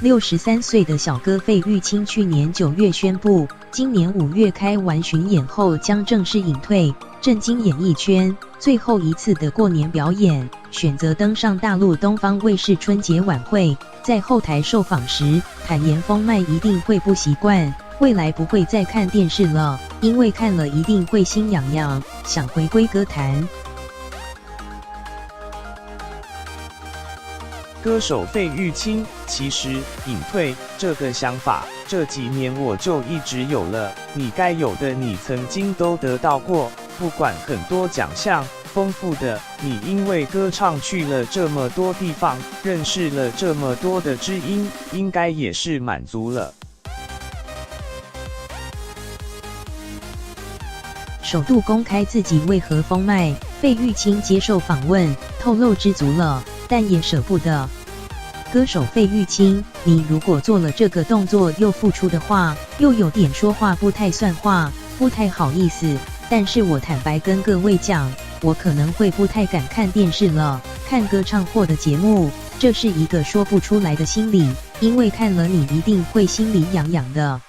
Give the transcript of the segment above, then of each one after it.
63岁的小哥费玉清去年9月宣布，今年5月开完巡演后将正式隐退，震惊演艺圈。最后一次的过年表演，选择登上大陆东方卫视春节晚会。在后台受访时，坦言封麦一定会不习惯，未来不会再看电视了，因为看了一定会心痒痒，想回归歌坛。歌手费玉清，其实隐退这个想法，这几年我就一直有了。你该有的，你曾经都得到过，不管很多奖项，丰富的你，因为歌唱去了这么多地方，认识了这么多的知音，应该也是满足了。首度公开自己为何封麦，费玉清接受访问，透露知足了，但也舍不得。歌手费玉清，你如果做了这个动作又复出的话，又有点说话不太算话，不太好意思。但是我坦白跟各位讲，我可能会不太敢看电视了，看歌唱或的节目，这是一个说不出来的心理，因为看了你一定会心里痒痒的。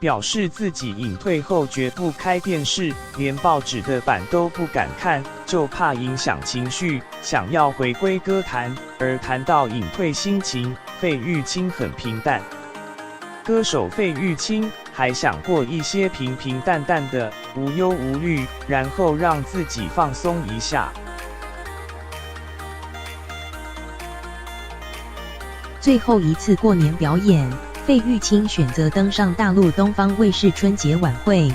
表示自己隐退后绝不开电视，连报纸的版都不敢看，就怕影响情绪，想要回归歌坛。而谈到隐退心情，费玉清很平淡。歌手费玉清还想过一些平平淡淡的，无忧无虑，然后让自己放松一下。最后一次过年表演，费玉清选择登上大陆东方卫视春节晚会。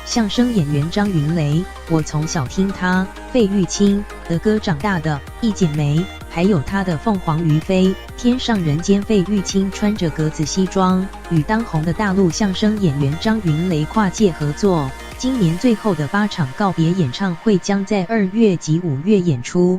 相声演员张云雷，我从小听他费玉清的歌长大的，一剪梅，还有他的凤凰于飞、天上人间。费玉清穿着格子西装，与当红的大陆相声演员张云雷跨界合作。今年最后的8场告别演唱会将在2月及5月演出。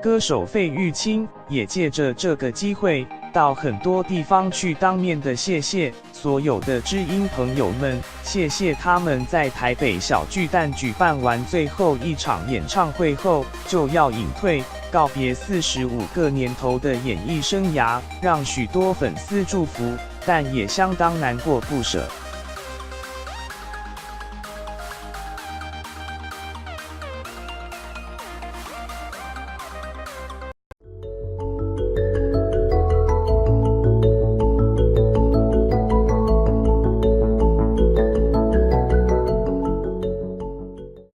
歌手费玉清也借着这个机会，到很多地方去当面的谢谢所有的知音朋友们，谢谢他们在台北小巨蛋举办完最后一场演唱会后就要隐退，告别45个年头的演艺生涯，让许多粉丝祝福，但也相当难过不舍。